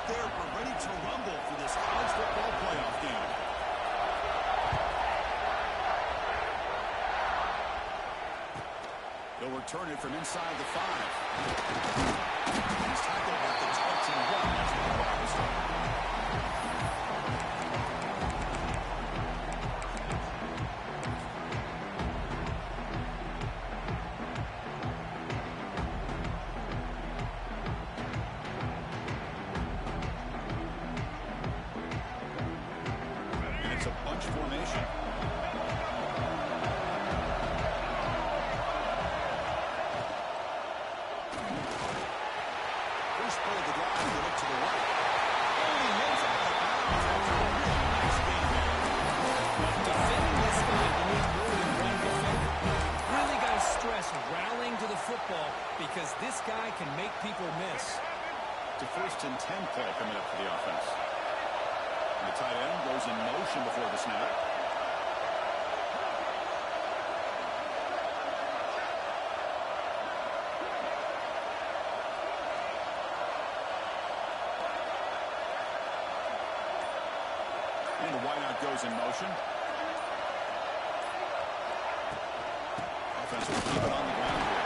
out there. We're ready to rumble for this college football playoff game. They'll return it from inside the 5. He's tackled at the 21. That's the clock will start. It's a bunch formation. First play of the drive, they look to the right. Only hits out of bounds after a really nice game there. Defending this guy, you need more than one defender. Really got to stress rallying to the football because this guy can make people miss. To 1st and 10 play coming up for the offense. The tight end goes in motion before the snap. And the wideout goes in motion. Offense will keep it on the ground here.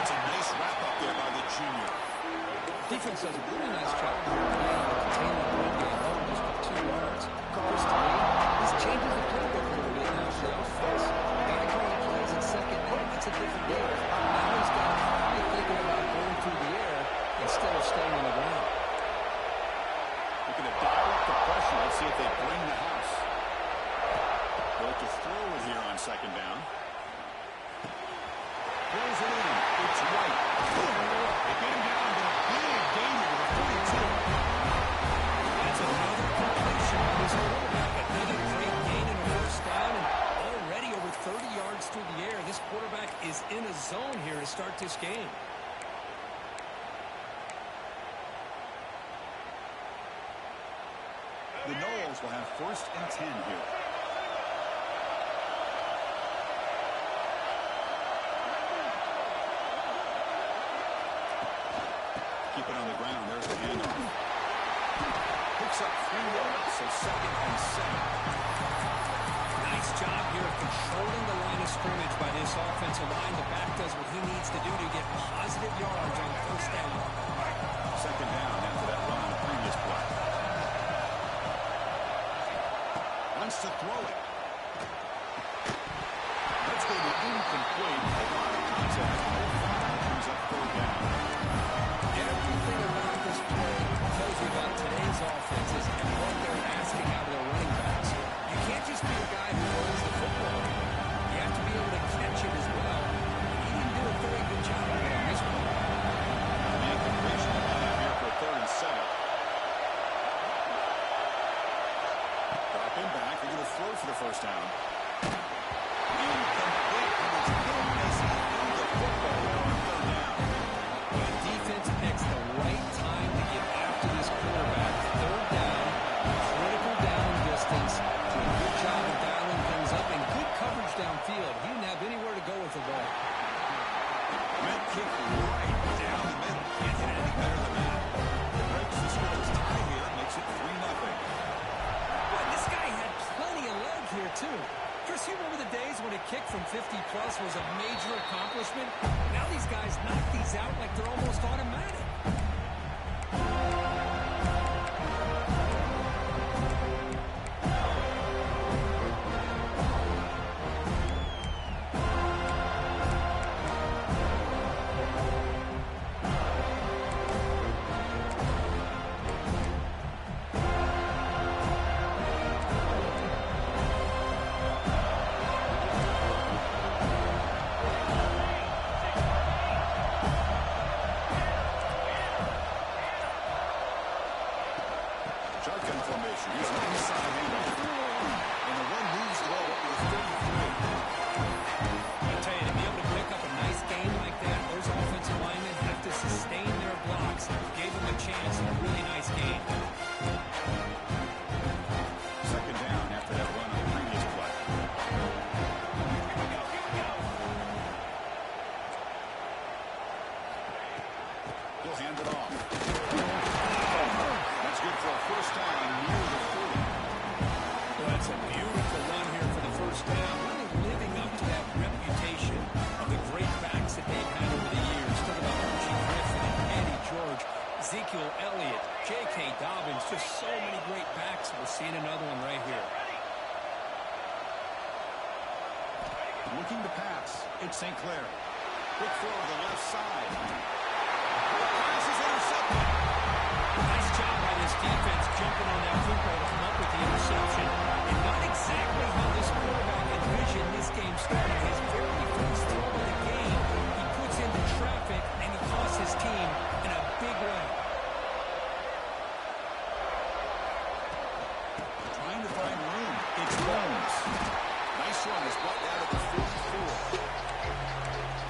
It's a nice wrap up there by the junior. Defense does a really nice job of containing the run game almost for 2 yards. First to me, this changes the playbook a little bit now for the offense. Guy calling plays in second down, it's a different deal. Now he's got to thinking about going through the air instead of staying on the ground. Looking to dial up the pressure. Let's see if they bring the house. They'll have to throw it here on second down. Throws it in. It's right. They get him down to a big gain here with 42. That's another completion on his quarterback. Another great gain in a first down and already over 30 yards through the air. This quarterback is in a zone here to start this game. The Noles will have 1st and 10 here. Keep it on the ground. There's the handoff. Picks up 3 yards, so 2nd and 7. Nice job here of controlling the line of scrimmage by this offensive line. The back does what he needs to do to get positive yards on 1st down. 2nd down after that run on the previous play. Wants to throw it. That's going to be incomplete. A lot of contact. Brings up 3rd down. Everything about this play tells you about today's offenses and what they're asking out of their running backs. You can't just be a guy who runs the football. You have to be able to catch it as well. He didn't do a very good job of it on this one. And completion here for 3rd and 7. Drop him back. They're going to throw for the 1st down. Incomplete. He was hit and miss through the football on 3rd down. The defense picks the right time to get after this quarterback. 3rd down, critical down distance. Did a good job of dialing things up and good coverage downfield. He didn't have anywhere to go with the ball. Red kick right down the middle. Can't hit any better than that. Breaks the scoreless tie here. Makes it 3-0. Boy, this guy had plenty of leg here, too. Chris, you remember the days when a kick from 50-plus was a major accomplishment? Now these guys knock these out like they're almost automatic. Shotgun formation. He's an inside handoff. And the one moves low up to the 33. I tell you, to be able to pick up a nice game like that, those offensive linemen have to sustain their blocks. Gave them a chance and a really nice game. 2nd down after that run on the previous play. He'll hand it off. first down, really living up to that reputation of the great backs that they've had over the years. Talk about Archie Griffin and Eddie George, Ezekiel Elliott, J.K. Dobbins, just so many great backs. We're seeing another one right here. Looking to pass. It's St. Clair. Quick throw to the left side. Pass is intercepted. Nice job by this defense jumping on that football to come up with the interception. And not exactly how this quarterback envisioned this game starting. His very first throw of the game, he puts into traffic, and he costs his team in a big way. Trying to find room. It's Jones. Nice run. Is brought down at the 44.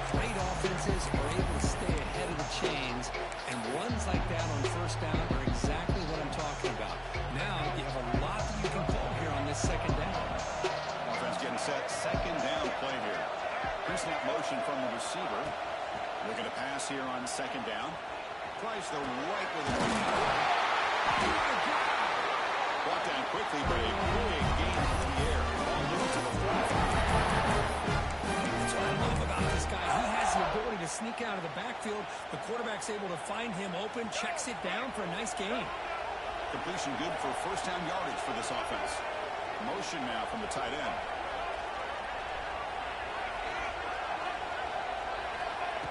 Great offenses are able to stay ahead of the chains, and runs like that on first down are exactly what I'm talking about. Now you have a lot that you can call here on this second down. Offense getting set. Second down play here. Pre-snap motion from the receiver. Looking to pass here on second down. Tries the right with a brought down quickly, but a big gain in the air. Ball moves to the 45. That's what I love about this guy. He has the ability to sneak out of the backfield. The quarterback's able to find him open, checks it down for a nice gain. Completion good for first down yardage for this offense. Motion now from the tight end.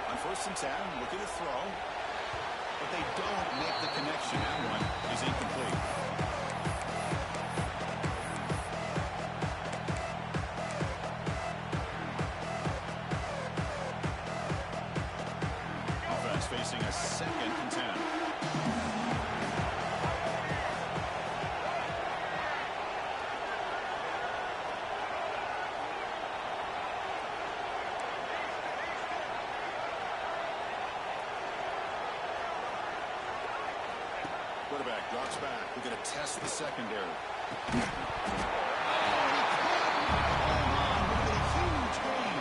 On 1st and 10, looking to throw. But they don't make the connection. That one is incomplete. Offense facing a 2nd and 10. Quarterback drops back. We're going to test the secondary. Huge gain.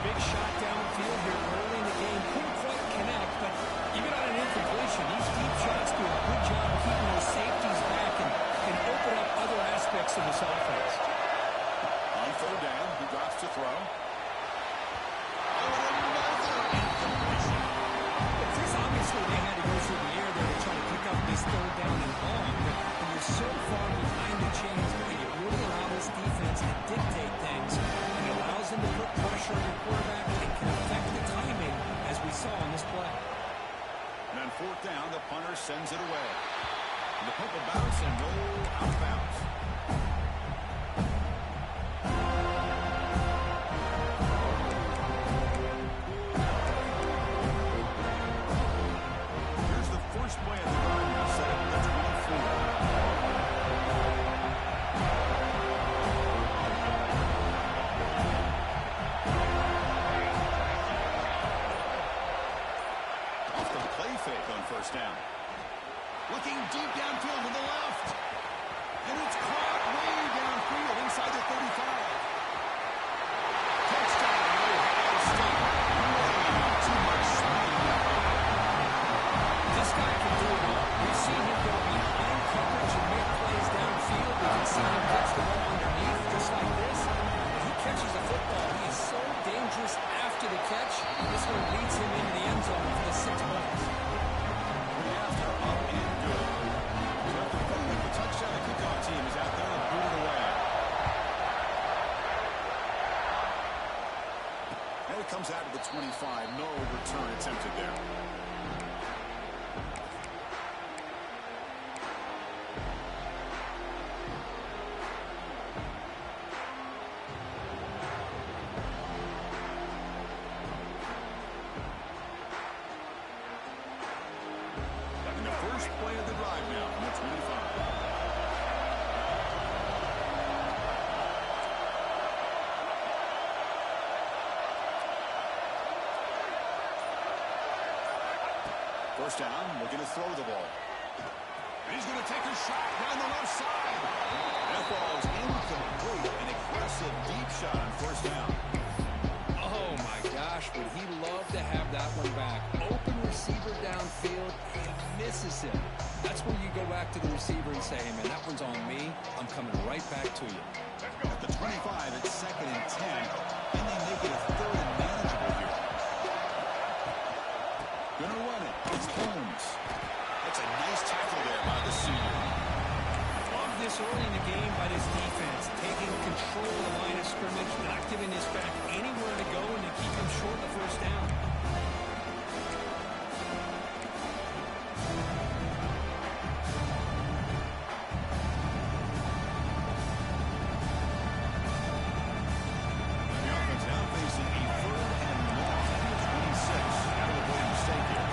Big shot downfield here early in the game. Couldn't quite connect, but even on an incompletion, these deep shots do a good job of keeping those safeties back and can open up other aspects of this offense. On 3rd down, he drops to throw. Obviously, they had to go through the air there to try to pick up this 3rd down and long, but when you're so far behind the chains, it really allows this defense to dictate things, and it allows them to put pressure on your quarterback and can affect the timing, as we saw on this play. And on 4th down, the punter sends it away. And the punt will bounce and roll out of bounds. First play of the run, will set up the 24. Off the play fake on 1st down. Looking deep downfield to the left. And it's caught way downfield inside the 35. Touchdown, Ohio State. Way too much speed. This guy can do it all. We've seen him go behind coverage and make plays downfield. We can see him catch the ball underneath just like this. When he catches a football, he is so dangerous after the catch. This one leads him into the end zone for the 6 points. After up and good. The touchdown kickoff team is out there and boot it away. And it comes out of the 25. No return attempted there. First play of the drive now from the 25. First down, looking to throw the ball. And he's going to take a shot down the left side. That ball is incomplete. An aggressive deep shot on 1st down. Oh, my gosh, would he love to have that one back. Open receiver downfield, he misses him. That's where you go back to the receiver and say, hey, man, that one's on me. I'm coming right back to you. At the 25, it's and 10. Can they make it a third and manageable here? Gonna run it. It's Holmes. That's a nice tackle there by the senior. Love this early in the game by this defense, taking control of the line of scrimmage, not giving this back anywhere to go, and to keep him short the first down. The offense now facing a third and long at the 26. Out of the way mistake here.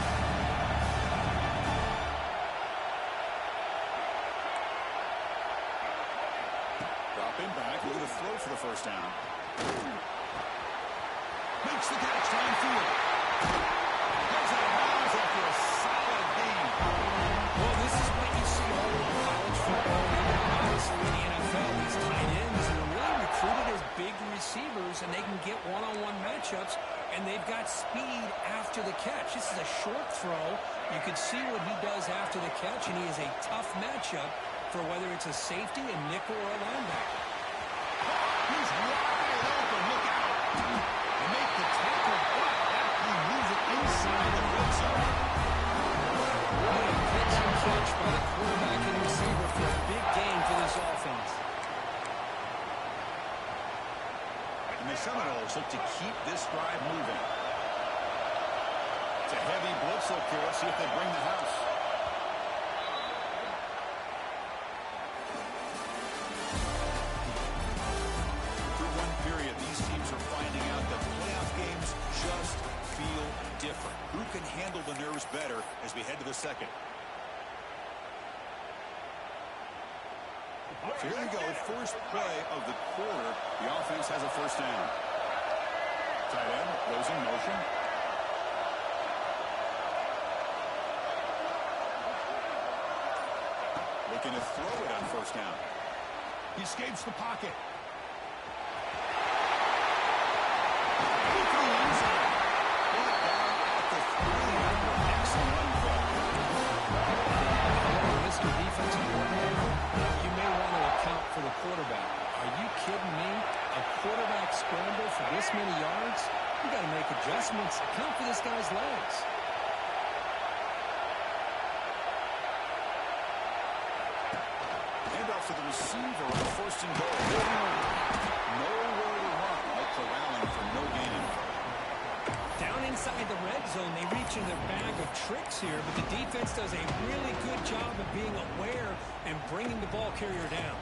Drop in back, looking to throw for the first down. Makes the catch downfield. Goes out of bounds after a solid game. Well, this is what you see all over college football, even honestly in the NFL. These tight ends are really recruited as big receivers, and they can get one-on-one matchups, and they've got speed after the catch. This is a short throw. You can see what he does after the catch, and he is a tough matchup for whether it's a safety, a nickel, or a linebacker. He's wide open. Look out. They make the tackle, but he moves it inside the red zone. What a pitch and catch by the quarterback and receiver for a big gain for this offense. And the Seminoles look to keep this drive moving. It's a heavy blitz look here. Let's see if they bring the house. Through one period, these teams are finding out that playoff games just feel different. Who can handle the nerves better as we head to the second? So here we go, first play of the quarter. The offense has a first down. Tight end goes in motion. Looking to throw it on first down. He escapes the pocket. Mr. Defensive Coordinator, you may want to account for the quarterback. Are you kidding me? A quarterback scramble for this many yards? You got to make adjustments. Account for this guy's legs. Handoff to the receiver on first and goal. Nowhere to run. No corralling for no gain. Down inside the red zone, they reach in their bag of tricks here, but the defense does a really good job of being aware and bringing the ball carrier down.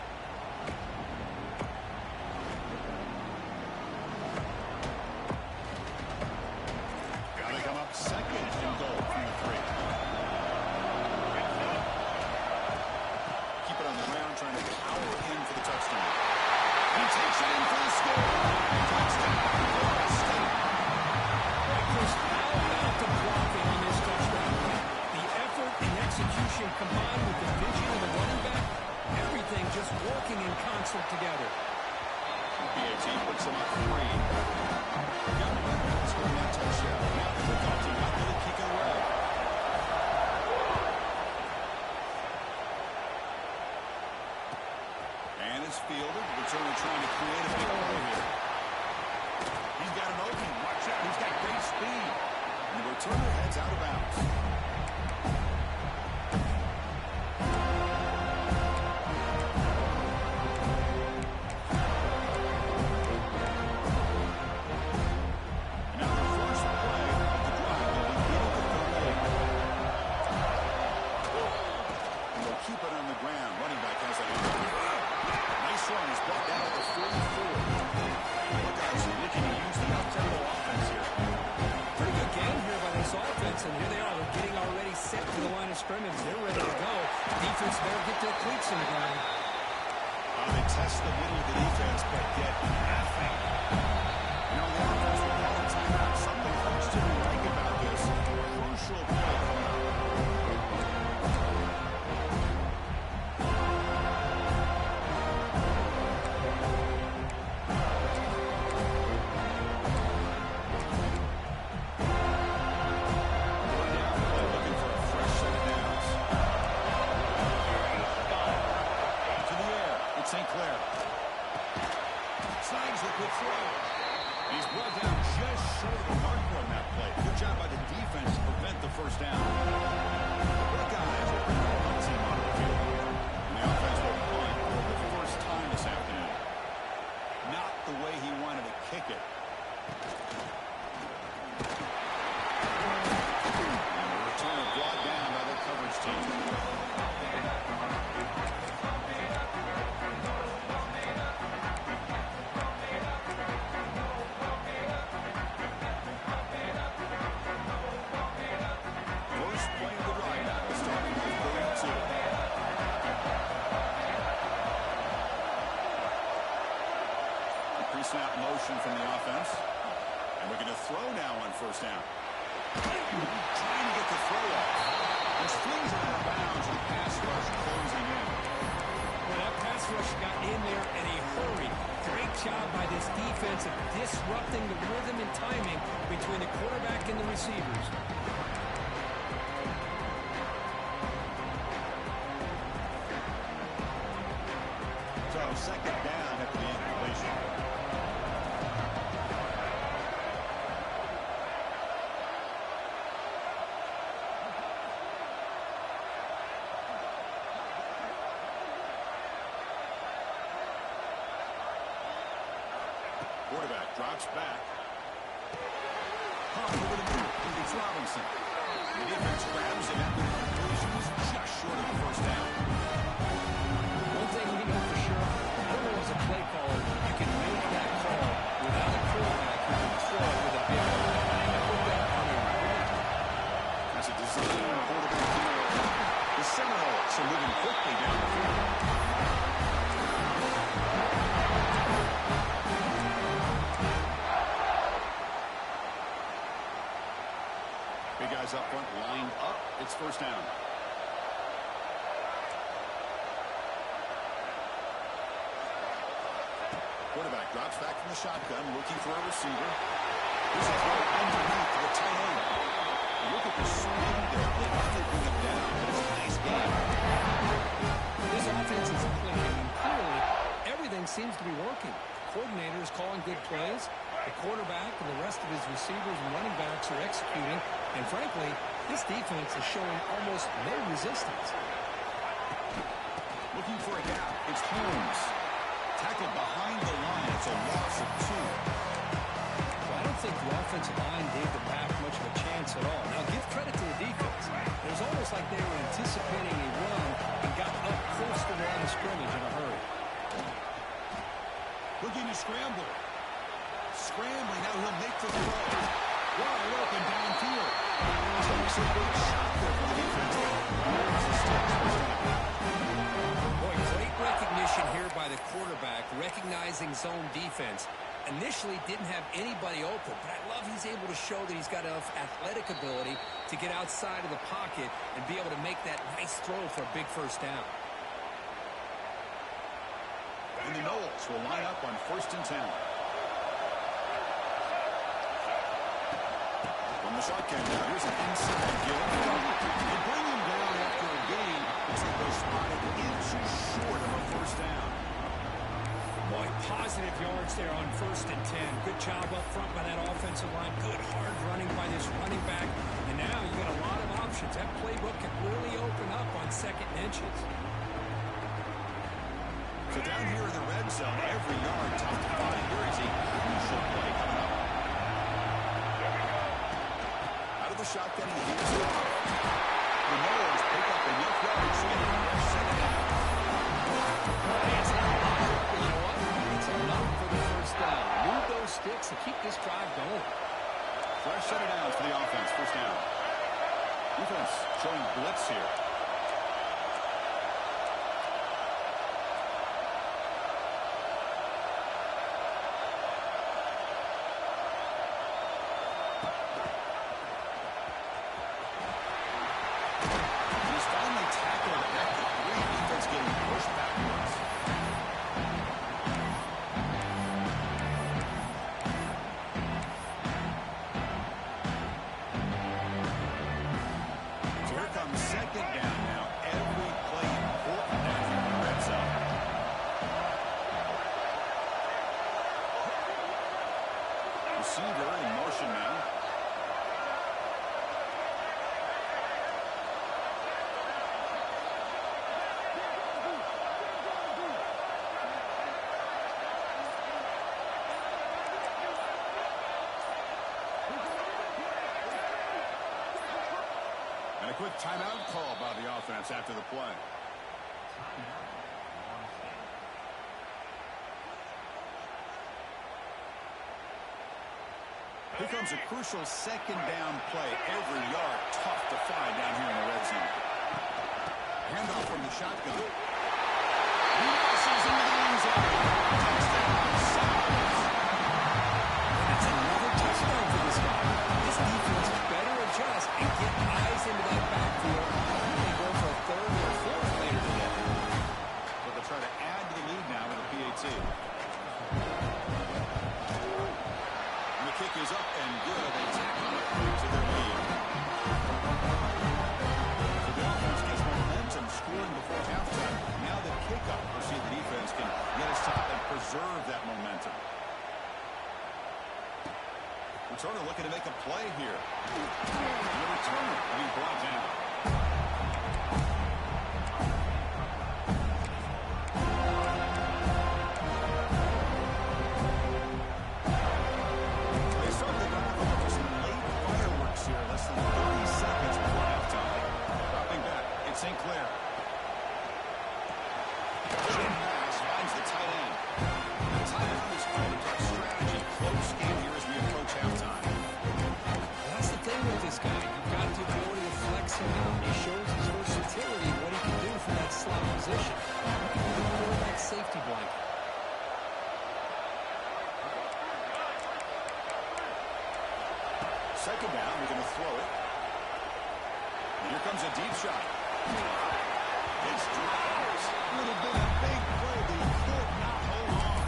Got to come up second and goal from the 3. Keep it on the ground, trying to power in for the touchdown. He takes it in for the score. Touchdown, Florida State. Chris, how about the blocking on this touchdown? The effort and execution combined with the vision of the running back, everything just working in concert together. PAT puts him up 3. Got the running back scoring that touchdown. Now the kickoff team not really kicking away. And it's fielded. Returner trying to create a big play here. He's got an opening. Watch out. He's got great speed. And the returner heads out of bounds. And now the first play of the drive will be in at the 38. And they'll keep it on the ground. Running back has a nice run. He's brought down at the 44. Buckeyes are looking to use the up-tempo offense here. Pretty good game here by this offense, and here they are. They're getting already set to the line of scrimmage. They're ready to go. Defense better get their cleats in the ground. They test the middle of the defense, but get nothing. You know, the offense will call a timeout. Something comes to the like about this. Crucial play coming up. Looking for a fresh set of downs. To the air. It's St. Clair. Slides the Good throw. He's brought down just short of the marker on that play. Good job by the defense to prevent the first down. The guys are bringing the punt team on the field here. And the offense will punt for the first time this afternoon. Not the way he wanted to kick it. And the return brought down by the coverage team. Snap motion from the offense. And we're going to throw now on first down. Trying to get the throw off. This flings it out of bounds and pass rush closing in. Well, that pass rush got in there in a hurry. Great job by this defense of disrupting the rhythm and timing between the quarterback and the receivers. So second down after the incompletion. Quarterback drops back. Over the middle. It's Robinson. The defense grabs it after the completion is just short of the first down. One thing we know for sure, I don't know as a play caller, you can make that call without a quarterback who can throw it with a big arm. I put that on a record. That's a design quarterback here. The Seminoles are moving quickly down the field. Big guys up front, lined up. It's first down. Quarterback drops back from the shotgun, looking for a receiver. This is throw underneath to the tight end. Look at the speed there. They have to bring him down, but it's a nice game. This offense is clicking, and clearly everything seems to be working. The coordinator is calling good plays. The quarterback and the rest of his receivers and running backs are executing. And frankly, this defense is showing almost no resistance. Looking for a gap. It's Holmes. Tackled behind the line. It's a loss of 2. Well, I don't think the offensive line gave the back much of a chance at all. Now, give credit to the defense. It was almost like they were anticipating a run and got up close to the line of scrimmage in a hurry. Looking to scramble. Scrambling. Now he'll make the throw. Wide open downfield. Takes a big shot there for the defense. Boy, great recognition here by the quarterback, recognizing zone defense. Initially didn't have anybody open, but I love he's able to show that he's got enough athletic ability to get outside of the pocket and be able to make that nice throw for a big first down. And the Noles will line up on 1st and 10. From the shotgun now, here's an inside give. They bring him down after a gain. Looks like they spotted inches short of a first down. Boy, positive yards there on 1st and 10. Good job up front by that offensive line. Good hard running by this running back. And now you got a lot of options. That playbook can really open up on 2nd and inches. So down here in the red zone, every yard tough to find. Here is a crucial play coming up. Out of the shotgun, he hears it off. The Noles pick up enough yards to get a second down. Hey, it's not a lot, but you know what? It's enough for the first down. Move those sticks and keep this drive going. Fresh set of downs for the offense. First down. Defense showing blitz here. Second down. receiver in motion now. And a quick timeout call by the offense after the play. Here comes a crucial second down play. Every yard tough to find down here in the red zone. Handoff from the shotgun. He passes into the end zone. Touchdown, Sounds. That's another touchdown for this guy. This defense better adjust and get eyes into that backfield. They go for a third or fourth later today. So they'll try to add to the lead now with a PAT. Kick is up and good. They tack on it to their lead. So the offense gets momentum scoring before halftime. Now the kickoff. We'll see if the defense can get a stop and preserve that momentum. Returner looking to make a play here. And the returner being brought down. Sinclair. Jim Bass finds the tight end. The tight end is trying to talk strategy. Close game here as we approach halftime. That's the thing with this guy. You've got the ability to flex him out. He shows his versatility, what he can do from that slot position. He can do more of that safety blanket. Second down, we're going to throw it. And here comes a deep shot. It's dropped. Would have been a big play, but he could not hold on.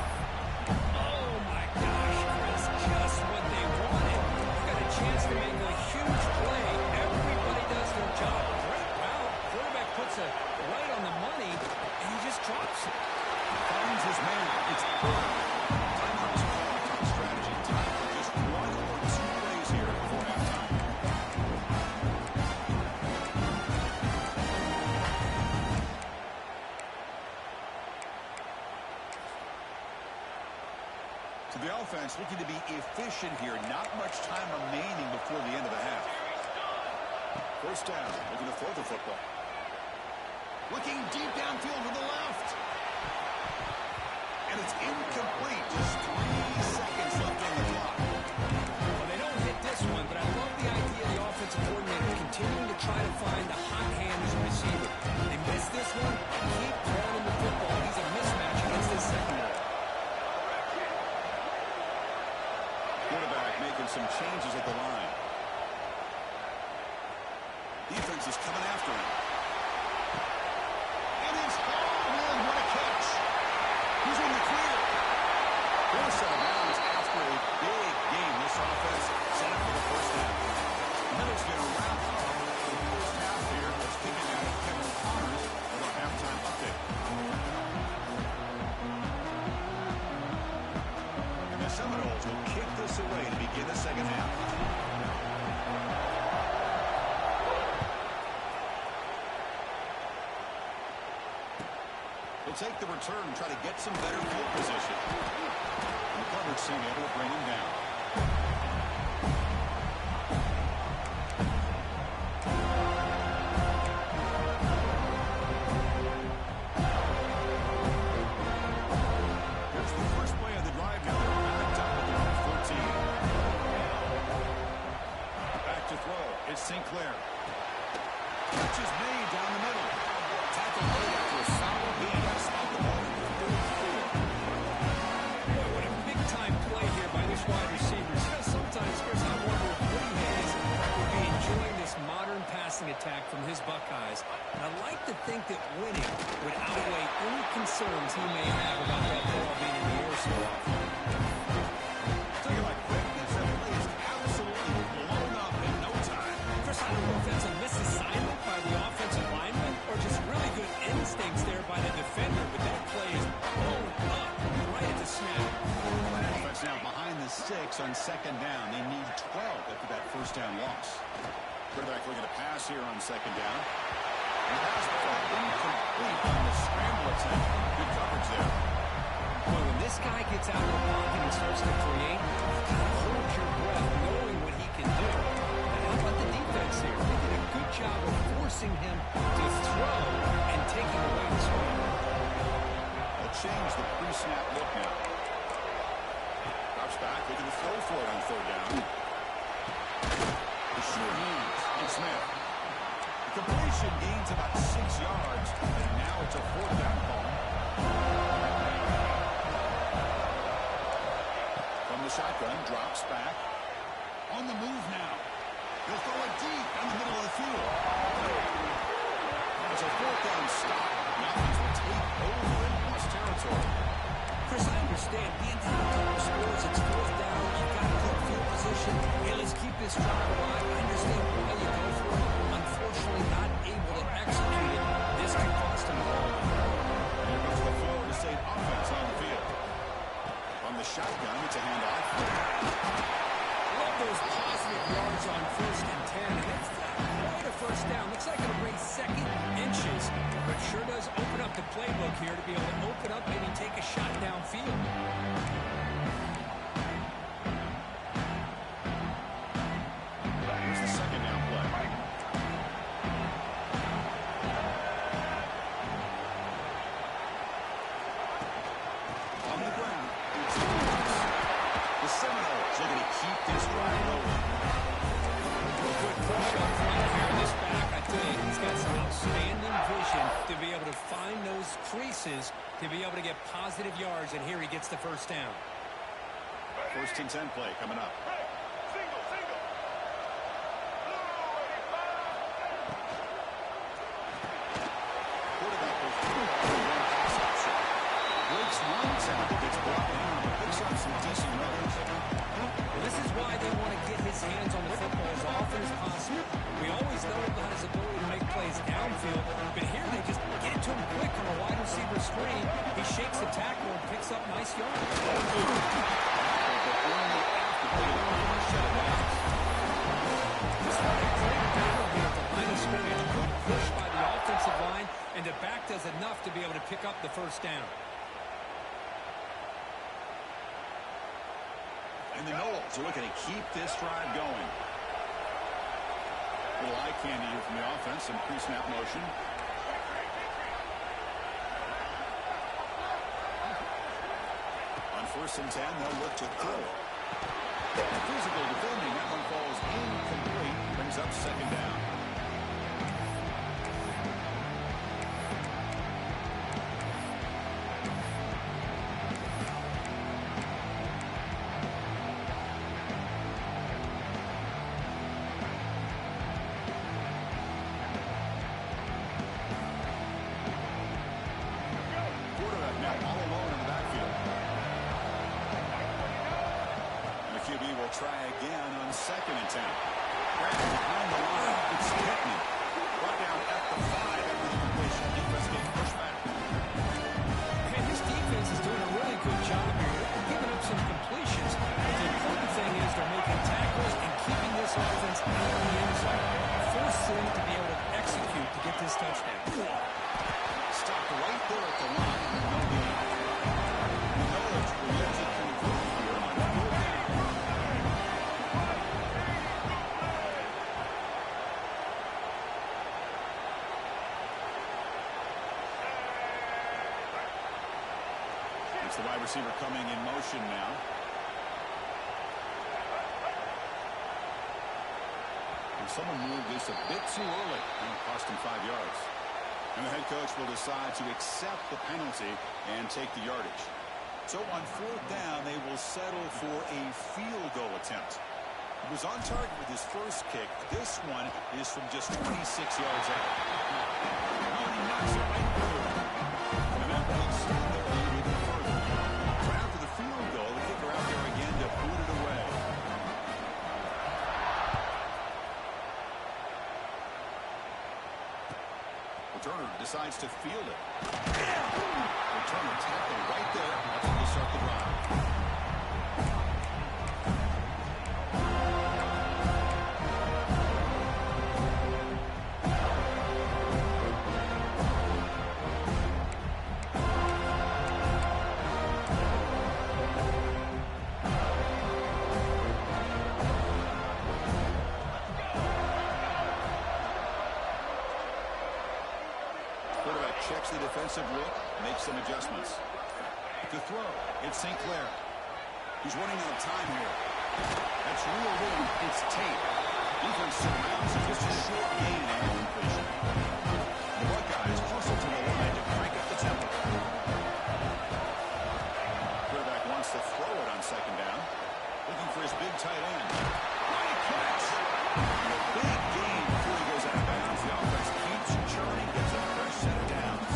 Oh, my gosh, Chris. Just what they wanted. Got a chance to make a huge play. Everybody does their job. Great route. Quarterback puts it right on the money, and he just drops it. Finds his man. It's good. Timeout's called on strategy. Time for just one or two plays here before halftime. So the offense looking to be efficient here. Not much time remaining before the end of the half. First down, looking to throw the football. Looking deep downfield to the left. And it's incomplete. Just 3 seconds left on the clock. Well, they don't hit this one, but I love the idea of the offensive coordinator continuing to try to find the hot hand as a receiver. They miss this one, keep throwing him the football. He's a mismatch against his secondary. Quarterback making some changes at the line. Defense is coming after him. And it's hauled in. What a catch. He's in the clear. Fourth set of downs after a big game. This offense set up for the first down. And then it's going to wrap up the first half here. Let's kick it out of Kevin Connors with our halftime update. And the Seminoles will kick this away to begin the second half. He'll take the return and try to get some better field position. And the coverage team able to bring him down. Here's the first play of the drive now. They're backed up at their own 14. Back to throw. It's Sinclair. Catch is made down the middle. Tackle made after a foul. He has the ball in the 34. Boy, what a big-time play here by this wide receiver. Sometimes, Chris, I wonder if Woody Hayes would be enjoying this modern passing attack from his Buckeyes. And I like to think that winning would outweigh any concerns he may have about that ball being in the air so often. Talking about quickness, that play is absolutely blown up in no time. Chris, I don't know if that's a misassignment by the offensive lineman or just really good instincts there by the defender, but that play is blown up right at the snap. Offense now behind the sticks 6 on second down. They need 12 after that first down loss. Quarterback looking to pass here on second down. And the pass incomplete on the scramble attempt. Good coverage there. Well, when this guy gets out of the pocket and starts to create, you kind of hold your breath knowing what he can do. And how about the defense here? They did a good job of forcing him to throw and taking away the scramble. They'll change the pre-snap look now. Drops back, looking to throw for it on third down. The sure hands, and Smith. The completion gains about 6 yards, and now it's a fourth down call. From the shotgun, drops back. On the move now. He'll throw it deep in the middle of the field. It's a fourth down stop. The offense will take over in plus territory. Chris, I understand. Being down a couple scores, it's fourth down. You've got a good field position. Hey, let's keep this drive alive. I understand why you go for it. Unfortunately, not able to execute it. This could cost him a ball. Here comes the Florida State offense on the field. From the shotgun, it's a handoff. Love those positive yards on 1st and 10. And it's quite a first down. Looks like it'll bring second inches, but sure does open up the playbook here to be able to open up, maybe take a shot downfield. Here's the second down play. On the ground, it's the Seminoles are going to keep this drive rolling. Good push up front here. This back, I tell you, he's got some outstanding vision to be able to find those creases, to be able to get positive yards, and here he gets the first down. 1st and 10 play coming up. Quarterback will throw one pass option. Breaks one tackle, gets brought down, but picks up some decent yards. Well, this is why they want to get his hands on the football as often as possible. We always know about his ability to make plays downfield, but here they just get it to him quick on a wide receiver screen. He shakes the tackle and picks up nice yards. But only after they shut it down. This one, a great battle here at the line of scrimmage. Good push by the offensive line, and the back does enough to be able to pick up the first down. And the Noles are looking to keep this drive going. A little eye candy here from the offense, some pre-snap motion. On 1st and 10, they'll look to throw. Physical defending, that one falls incomplete, brings up second down. Try again on 2nd and 10. Grab behind the line. It's Pittman. Brought down at the 5 after the completion. Defense getting pushed back. And this defense is doing a really good job here. They're giving up some completions, but the important thing is they're making tackles and keeping this offense out on the inside. Force them to be able to execute to get this touchdown. Stop right there at the line. No gain. The Noles will use it to convert here on 4th down. It's the wide receiver coming in motion now. And someone moved this a bit too early, and it cost him 5 yards. And the head coach will decide to accept the penalty and take the yardage. So on 4th down, they will settle for a field goal attempt. He was on target with his first kick. This one is from just 26 yards out. Oh, and he knocks it right through. And that makes the lead even further. So after the field goal, the kicker out there again to boot it away. Returner decides to field it. Returner tackled right there. That's how they start the drive. the defensive look, makes some adjustments. To throw, it's St. Clair. He's running out of time here. That's real room. It's Tate. Defense surrounds him. Just a short gain and completion. The Buckeyes hustle to the line to crank up the tempo. Quarterback wants to throw it on second down. Looking for his big tight end. Great catch. And a big gain before he goes out of bounds. The offense keeps churning, gets a fresh set of downs.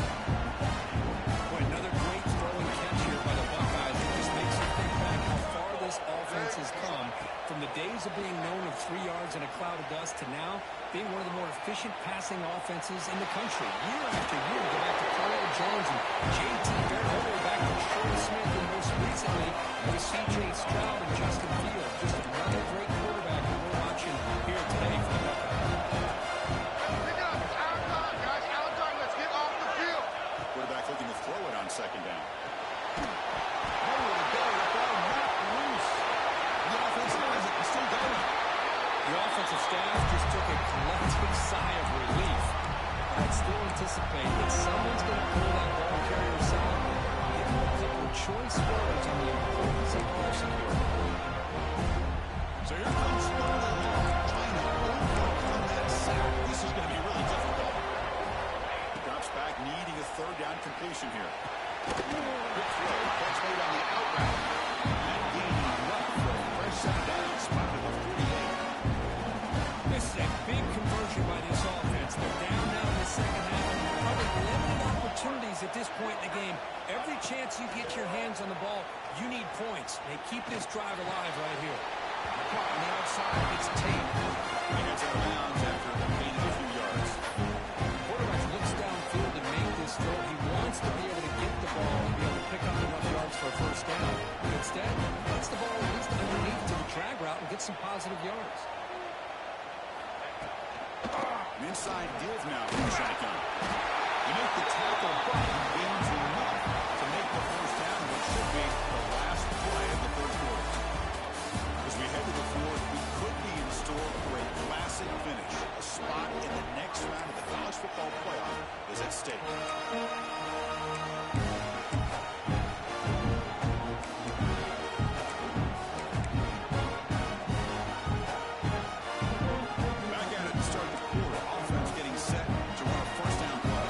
Boy, another great throwing catch here by the Buckeyes. It just makes you think back how far this offense has come from the days of being known of 3 yards in a cloud of dust to now being one of the more efficient passing offenses in the country. Year after year, go back to Carl Jones and J.T. Barrett, all the way back to Sean Smith, and most recently with C.J. Stroud and Justin Fields. Just another great quarterback who we're watching here today for the Buckeyes. Pick it up. It's our time, guys. Our time. Let's get off the field. Quarterback looking to throw it on second down. Nowhere to go. The ball knocked loose. The offense has it. It's still going. The offensive staff just took a collective sigh of relief. I'd still anticipate that someone's going to pull that ball carrier aside. Give him a couple of choice words on the importance of Carson here. So here comes third and long, trying to overcome that sack. This is going to be really difficult. Drops back, needing a third down completion here. Quick throw, catch made on the out route. And gaining enough for a fresh set of downs, spotted at the 48. This is a big conversion by this offense. They're down now in the second half. Probably limited opportunities at this point in the game. Every chance you get your hands on the ball, you need points. They keep this drive alive right here. Caught on the outside, it's Tate. He gets out of bounds after gaining a few yards. Quarterback looks downfield to make this throw. He wants to be able to get the ball and be able to pick up enough yards for a first down. But instead, gets the ball at least underneath to the drag route and gets some positive yards. An inside give now from the shotgun. You make the tackle, but he gains enough to make the first down, which should be the last play of the third quarter. As we head to the fourth, we could be in store for a classic finish. A spot in the next round of the college football playoff is at stake. Back at it to start the quarter. Offense getting set to run a first down play.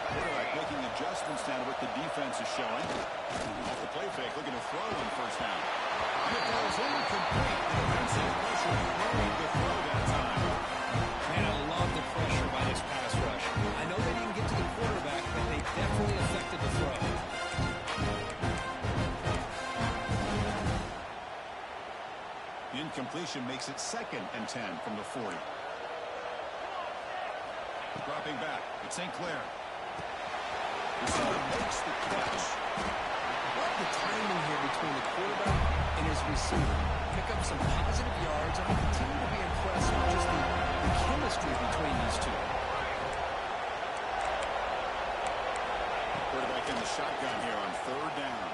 Quarterback making adjustments now to what the defense is showing. Off the play fake, looking to throw on first down. And it falls incomplete. The defensive pressure throwing the throw that time. Man, I love the pressure by this pass rush. I know they didn't get to the quarterback, but they definitely affected the throw. Incompletion makes it 2nd and 10 from the 40. Dropping back, it's St. Clair. Receiver makes the catch. Love the timing here between the quarterback and his receiver. Pick up some positive yards, and I continue to be impressed with just the chemistry between these two. Quarterback in the shotgun here on third down.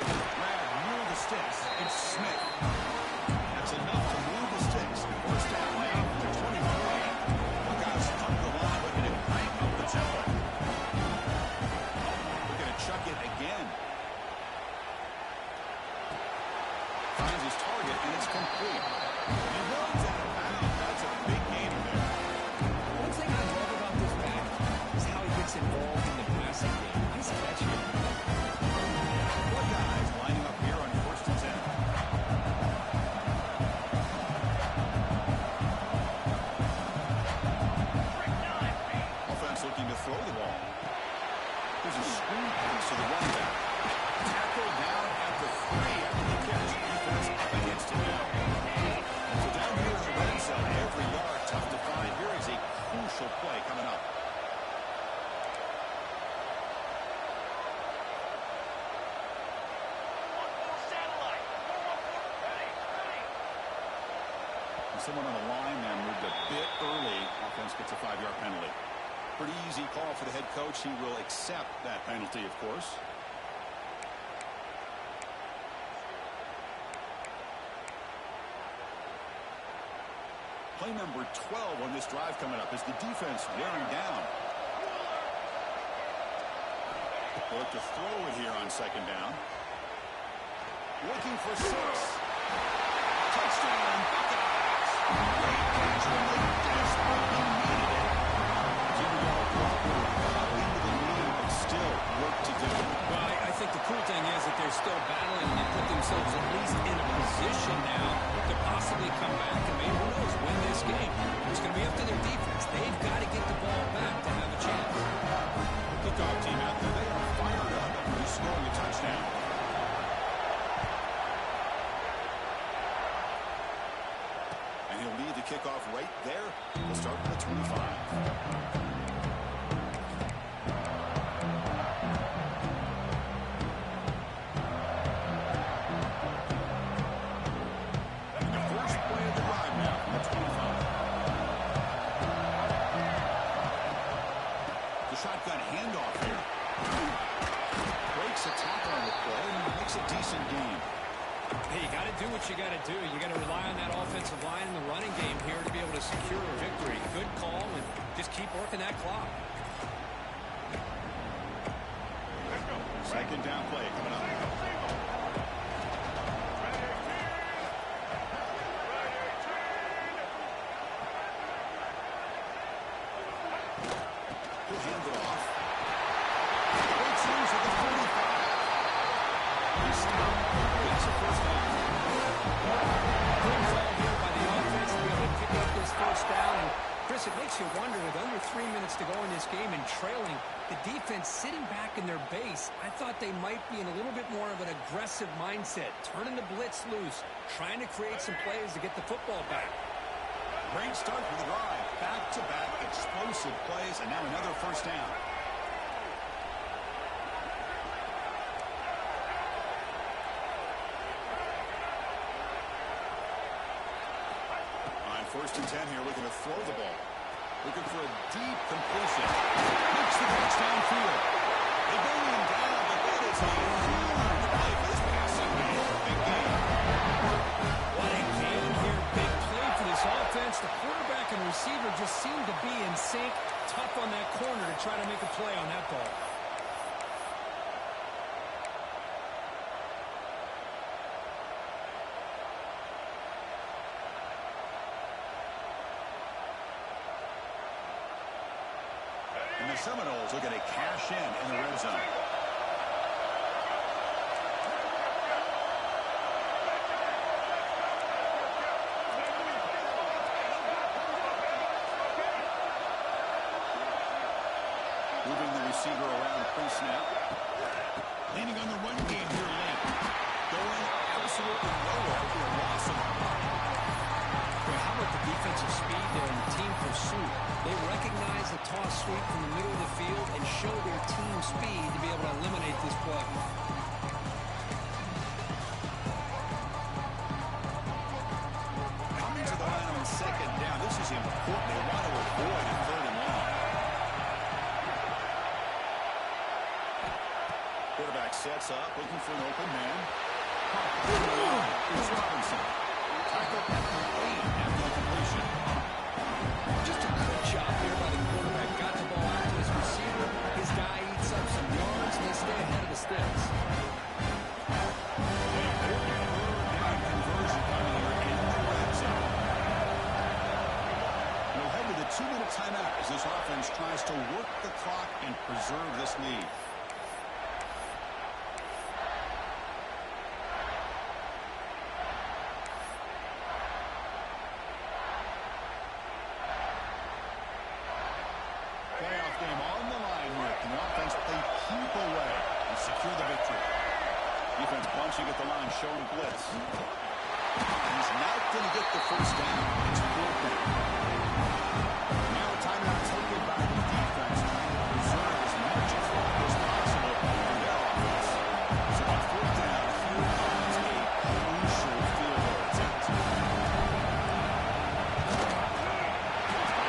Grab near the sticks. It's Smith. That's enough to move the sticks. First down now from the 23. Buckeyes up the line, looking to crank up the tempo. Looking to chuck it again. Finds his target, and it's complete. He runs out of bounds. That's a big gain there. One thing I love about this back is how he gets involved in the passing game. Nice catch here. Buckeyes lining up here on first and 10. Offense looking to throw the ball. There's a screen pass to the running back. Tackle down at the 3 after the catch. Defense up against it now. So down here in the red zone, every yard tough to find. Here is a crucial play coming up. Someone on the line now moved a bit early. Offense gets a 5-yard penalty. Pretty easy call for the head coach. He will accept that penalty, of course. Play number 12 on this drive coming up as the defense wearing down. They'll look to throw it here on second down. Looking for 6. Touchdown, Buckeyes. Great catch when they desperately needed it. Here we go, fourth quarter. Up into the lead, but still work to do. Well, I think the cool thing is that they're still battling and they put themselves at least in a position now to possibly come back and maybe, who knows, win this game. It's going to be up to their defense. They've got to get the ball back to have a chance. Kickoff team out there, they are fired up after scoring a touchdown. And he'll lead the kickoff right there. We'll start with the 25. Shotgun handoff here. Breaks a tackle on the play and makes a decent gain. Hey, you got to do what you got to do. You got to rely on that offensive line in the running game here to be able to secure a victory. Good call, and just keep working that clock. Second down play coming up. He'll hand it off. Breaks loose at the 45. He's stopped. Makes a first down. Good call here by the offense to be able to pick up this first down. And Chris, it makes you wonder, with under 3 minutes to go in this game and trailing, the defense sitting back in their base, I thought they might be in a little bit more of an aggressive mindset, turning the blitz loose, trying to create some plays to get the football back. Great start for the drive. Back-to-back explosive plays, and now another first down. On 1st and 10 here, looking to throw the ball. Looking for a deep completion. Makes the catch downfield. They bring him down, but that is a huge play for this passing game. Big game. What a game here. Big play for this offense. The quarterback and receiver just seemed to be in sync. Tough on that corner to try to make a play on that ball. And the Seminoles looking to cash in the red zone. Moving the receiver around pre-snap. Leaning on the run game here late. Going absolutely nowhere for a loss of. Well, how about the defensive speed there and the team pursuit? They recognize the toss sweep from the middle of the field and show their team speed to be able to eliminate this play. Coming to the line on second down. This is important. They want to avoid a 3rd and long. Quarterback sets up, looking for an open man. Here's Robinson. Tackle complete after the completion. Just a good job here by the quarterback. Got the ball out to his receiver. His guy eats up some yards, and they stay ahead of the sticks. Down conversion coming here in the red zone. We'll head to the 2-minute timeout as this offense tries to work the clock and preserve this lead. Playoff game on the line here. Can the offense play keep away and secure the victory? Defense bunching at the line, showing blitz. He's not going to get the first down. It's 4th down. Now a timeout taken by the defense, trying to preserve as much clock as possible for their offense. So on 4th down, here comes a crucial field goal attempt.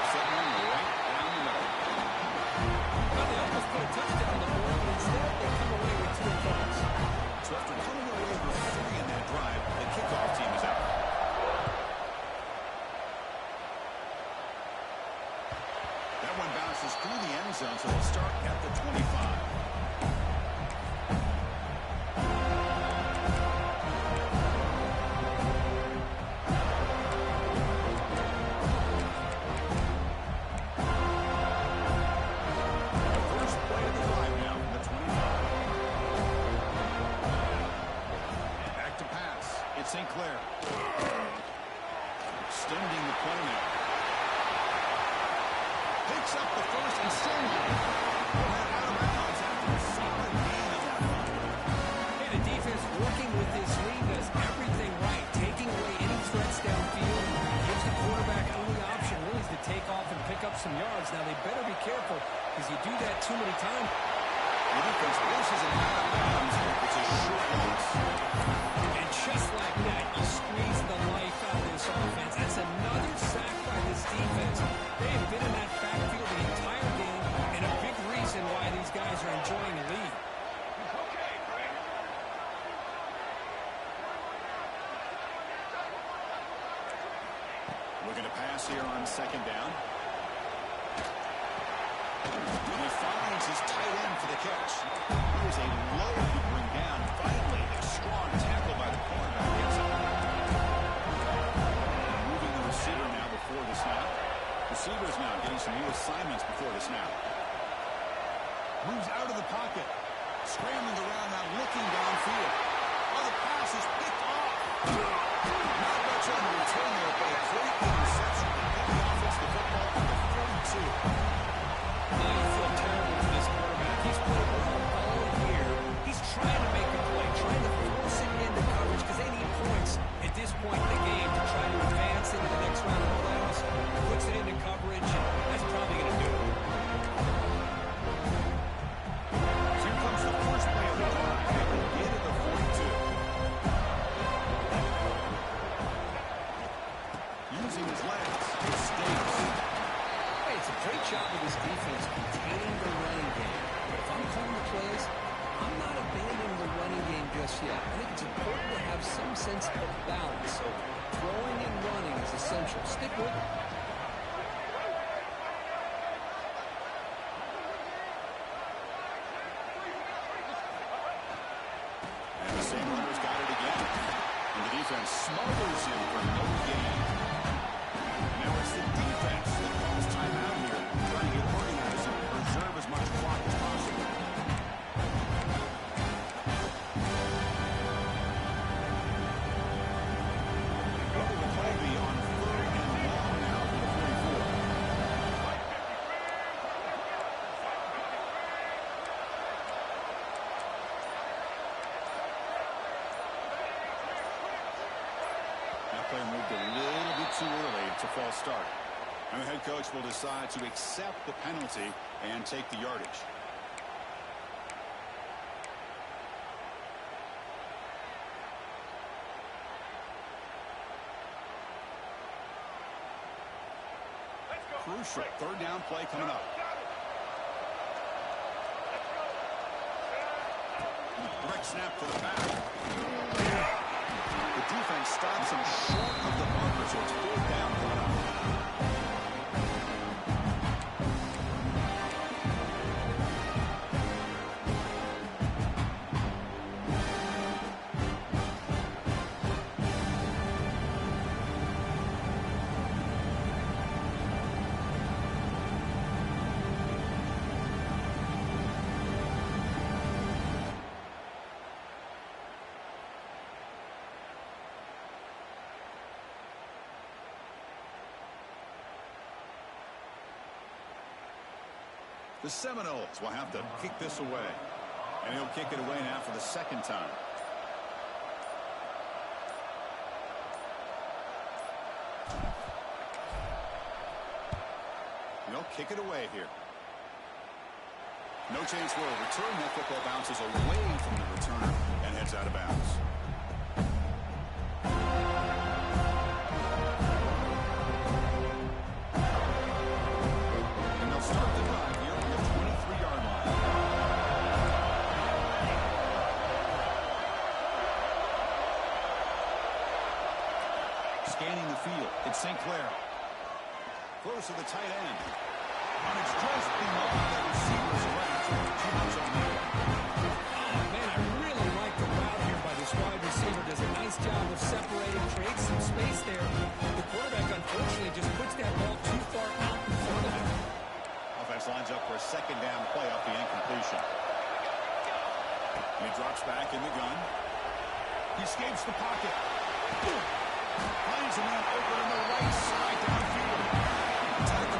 Settling right down the middle. Well, they almost put a touchdown on the board, but instead they come away with 2 points. So after coming away with 3 in that drive, the kickoff team is out. through the end zone, so they'll start at the 25. Sinclair. Extending the play now. Picks up the first and still out of bounds after a solid gain of that one. And the defense working with this lead does everything right, taking away any threats downfield. Gives the quarterback only option really is to take off and pick up some yards. Now they better be careful because you do that too many times. The defense forces him out of bounds. It's a short loss. And just like that, you squeeze the life out of this offense. That's another sack by this defense. They have been in that backfield the entire game, and a big reason why these guys are enjoying the lead. Looking to pass here on second down. And he finds his tight end for the catch. Here's a load to bring down. Finally, a strong tackle by the cornerback. Moving the receiver now before the snap. Receivers now getting some new assignments before the snap. Moves out of the pocket. Scrambling around now, looking downfield. Oh, the pass is picked off. Not much on the return there, but a great interception to get the offense the football at the 42. Now you feel terrible for this quarterback. He's played well all year. He's trying to make a play, trying to force it into coverage because they need points at this point in the game to try to advance into the next round of the playoffs. Puts it into coverage, and that's probably going to do it. So here comes the first play of the drive. They will get at the 42. Using his legs, it stays. It's a great job of this defense containing the running game. But if I'm calling the plays, I'm not abandoning the running game just yet. I think it's important to have some sense of balance. So throwing and running is essential. Stick with it. And the same runner's got it again. And the defense smothers him for no gain. Now it's the defense that calls timeout here, trying to get organized and preserve as much clock as possible. What will the play be on 3rd and long now for the 44? That play moved a little bit too early. It's a false start. And the head coach will decide to accept the penalty and take the yardage. Crucial 3rd down play coming up. Direct snap to the back. The defense stops him short of the marker, so it's 4th down coming up. The Seminoles will have to kick this away. And he'll kick it away now for the 2nd time. He'll kick it away here. No chance for a return. That football bounces away from the returner and heads out of bounds. And they'll start the drive here on the 23-yard line. Scanning the field, it's Sinclair. Close to the tight end. And it's just below defense lines up for a second down play off the incompletion. He drops back in the gun. He escapes the pocket. Finds a man open on the right side downfield. Tackle